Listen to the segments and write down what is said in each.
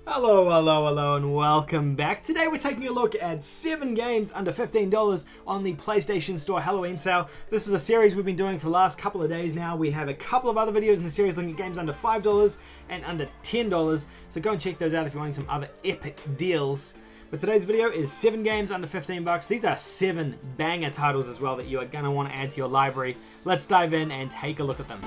Hello, and welcome back. Today we're taking a look at 7 games under $15 on the PlayStation Store Halloween sale. This is a series we've been doing for the last couple of days now. We have a couple of other videos in the series looking at games under $5 and under $10, so go and check those out if you're wanting some other epic deals. But today's video is 7 games under 15 bucks. These are 7 banger titles as well that you are going to want to add to your library. Let's dive in and take a look at them.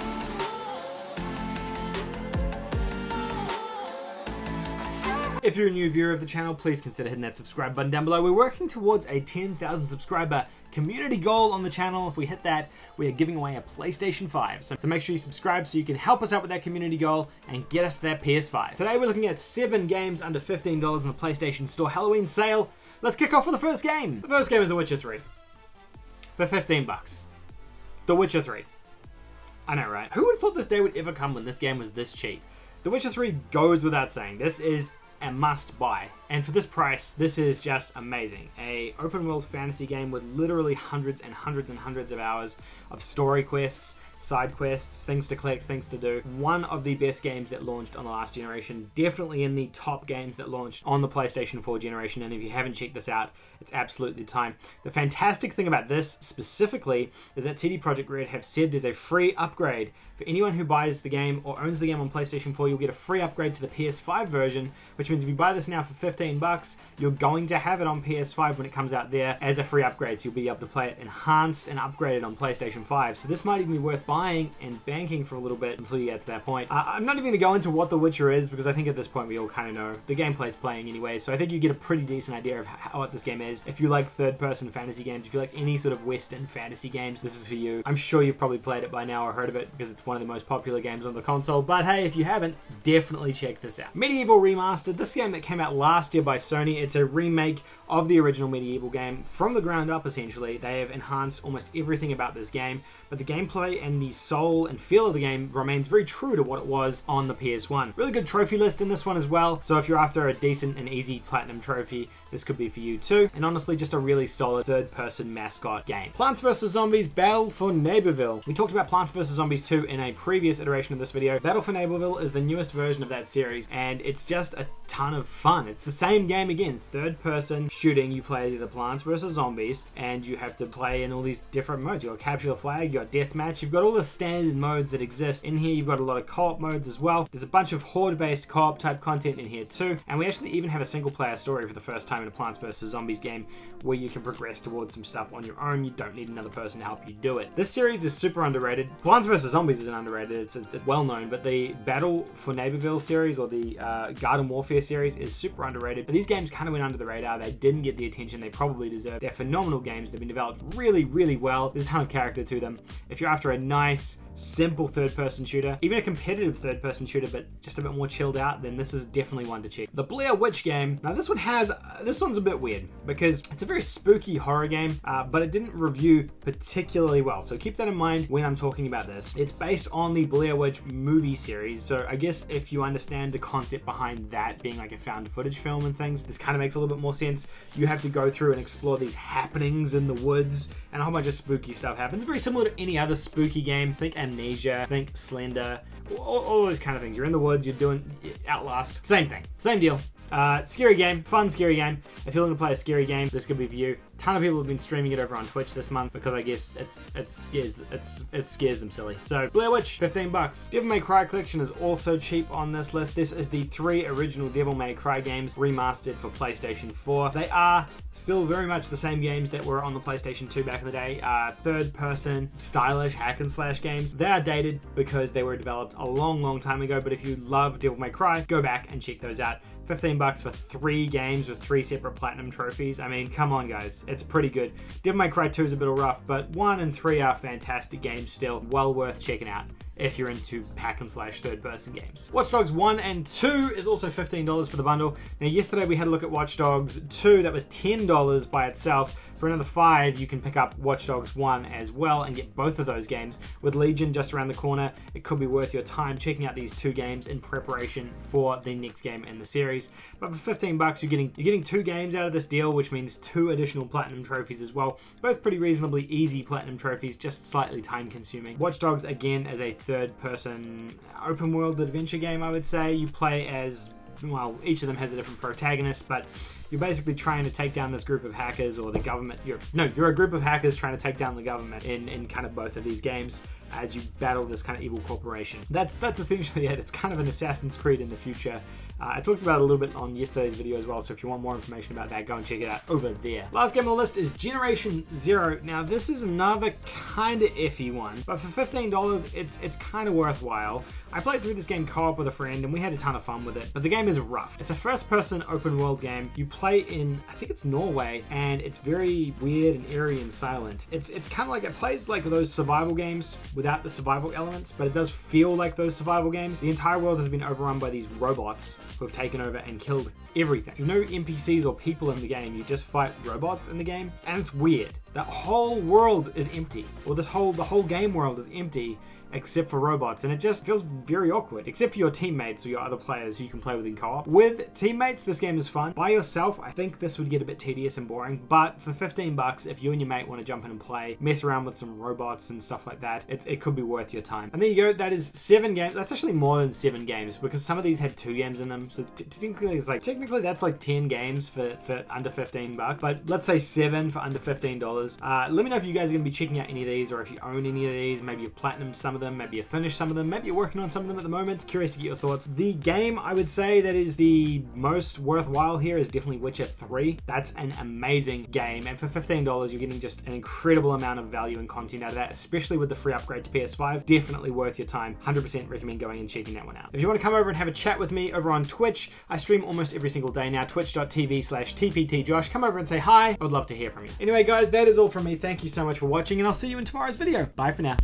If you're a new viewer of the channel, please consider hitting that subscribe button down below. We're working towards a 10,000 subscriber community goal on the channel. If we hit that, we are giving away a PlayStation 5. So make sure you subscribe so you can help us out with that community goal and get us that PS5. Today we're looking at 7 games under $15 on the PlayStation Store Halloween sale. Let's kick off with the first game. The first game is The Witcher 3 for 15 bucks. The Witcher 3. I know, right? Who would have thought this day would ever come when this game was this cheap? The Witcher 3 goes without saying. This is a must buy, and for this price this is just amazing. A open world fantasy game with literally hundreds and hundreds and hundreds of hours of story quests, side quests, things to collect, things to do. One of the best games that launched on the last generation, definitely in the top games that launched on the PlayStation 4 generation, and if you haven't checked this out, it's absolutely the time. The fantastic thing about this specifically is that CD Projekt Red have said there's a free upgrade. For anyone who buys the game or owns the game on PlayStation 4, you'll get a free upgrade to the PS5 version, which means if you buy this now for 15 bucks, you're going to have it on PS5 when it comes out there as a free upgrade, so you'll be able to play it enhanced and upgraded on PlayStation 5. So this might even be worth buying and banking for a little bit until you get to that point. I'm not even going to go into what The Witcher is, because I think at this point we all kind of know. The gameplay's playing anyway, so I think you get a pretty decent idea of what this game is. If you like third-person fantasy games, if you like any sort of Western fantasy games, this is for you. I'm sure you've probably played it by now or heard of it, because it's one of the most popular games on the console, but hey, if you haven't, definitely check this out. Medieval Remastered, this game that came out last year by Sony. It's a remake of the original Medieval game from the ground up, essentially. They have enhanced almost everything about this game, but the gameplay and the soul and feel of the game remains very true to what it was on the PS1. Really good trophy list in this one as well, so if you're after a decent and easy platinum trophy, this could be for you too. And honestly, just a really solid third-person mascot game. Plants vs. Zombies Battle for Neighborville. We talked about Plants vs. Zombies 2 in a previous iteration of this video. Battle for Neighborville is the newest version of that series, and it's just a ton of fun. It's the same game again, third-person shooting. You play the Plants vs. Zombies, and you have to play in all these different modes. You've got Capture the Flag, you've got Deathmatch, you've got all the standard modes that exist. In here, you've got a lot of co-op modes as well. There's a bunch of horde-based co-op type content in here too, and we actually even have a single-player story for the first time in a Plants vs. Zombies game where you can progress towards some stuff on your own. You don't need another person to help you do it. This series is super underrated. Plants vs. Zombies isn't underrated, it's well known, but the Battle for Neighborville series or the Garden Warfare series is super underrated. But these games kind of went under the radar. They didn't get the attention they probably deserve. They're phenomenal games. They've been developed really, really well. There's a ton of character to them. If you're after a nice, simple third-person shooter, even a competitive third-person shooter, but just a bit more chilled out, then this is definitely one to check. The Blair Witch game. Now this one's a bit weird because it's a very spooky horror game, but it didn't review particularly well. So keep that in mind when I'm talking about this. It's based on the Blair Witch movie series, so I guess if you understand the concept behind that being like a found footage film and things, this kind of makes a little bit more sense. You have to go through and explore these happenings in the woods, and a whole bunch of spooky stuff happens. Very similar to any other spooky game. Think Amnesia, think Slender, all those kind of things. You're in the woods, you're doing Outlast, same thing, same deal. Scary game, fun scary game. If you're looking to play a scary game, this could be for you. A ton of people have been streaming it over on Twitch this month because I guess it scares them silly. So Blair Witch, 15 bucks. Devil May Cry collection is also cheap on this list. This is the 3 original Devil May Cry games remastered for PlayStation 4. They are still very much the same games that were on the PlayStation 2 back in the day. Third-person, stylish hack and slash games. They are dated because they were developed a long time ago, but if you love Devil May Cry, go back and check those out. 15 bucks for 3 games with 3 separate platinum trophies. I mean, come on guys, it's pretty good. Devil May Cry 2 is a bit rough, but 1 and 3 are fantastic games still. Well worth checking out if you're into hack and slash third-person games. Watch Dogs 1 and 2 is also $15 for the bundle. Now yesterday we had a look at Watch Dogs 2, that was $10 by itself. For another $5, you can pick up Watch Dogs 1 as well and get both of those games. With Legion just around the corner, it could be worth your time checking out these 2 games in preparation for the next game in the series. But for 15 bucks, you're getting 2 games out of this deal, which means 2 additional platinum trophies as well. Both pretty reasonably easy platinum trophies, just slightly time consuming. Watch Dogs again as a third-person open world adventure game, I would say. You play as Well, each of them has a different protagonist, but you're basically trying to take down this group of hackers or the government. You're a group of hackers trying to take down the government in kind of both of these games as you battle this kind of evil corporation. That's essentially it. It's kind of an Assassin's Creed in the future. I talked about it a little bit on yesterday's video as well, so if you want more information about that, go and check it out over there. Last game on the list is Generation Zero. Now, this is another kind of iffy one, but for $15, it's kind of worthwhile. I played through this game co-op with a friend, and we had a ton of fun with it, but the game is rough. It's a first-person open-world game. You play in, I think it's Norway, and it's very weird and eerie and silent. It's kind of like, it plays like those survival games without the survival elements, but it does feel like those survival games. The entire world has been overrun by these robots who have taken over and killed everything. There's no NPCs or people in the game. You just fight robots in the game, and it's weird. The whole world is empty, or the whole game world is empty except for robots, and it just feels very awkward, except for your teammates or your other players who you can play with in co-op. With teammates, this game is fun. By yourself, I think this would get a bit tedious and boring, but for 15 bucks, if you and your mate want to jump in and play, mess around with some robots and stuff like that, it could be worth your time. And there you go, that is 7 games. That's actually more than 7 games, because some of these had 2 games in them, so technically that's like 10 games for under 15 bucks, but let's say 7 for under $15. Let me know if you guys are going to be checking out any of these, or if you own any of these. Maybe you've platinumed some of them, maybe you've finished some of them, maybe you're working on some of them at the moment. Curious to get your thoughts. The game I would say that is the most worthwhile here is definitely Witcher 3. That's an amazing game, and for $15 you're getting just an incredible amount of value and content out of that, especially with the free upgrade to PS5. Definitely worth your time. 100% recommend going and checking that one out. If you want to come over and have a chat with me over on Twitch, I stream almost every single day now, twitch.tv/tptjosh. Come over and say hi. I would love to hear from you. Anyway guys, that is all from me. Thank you so much for watching, and I'll see you in tomorrow's video. Bye for now.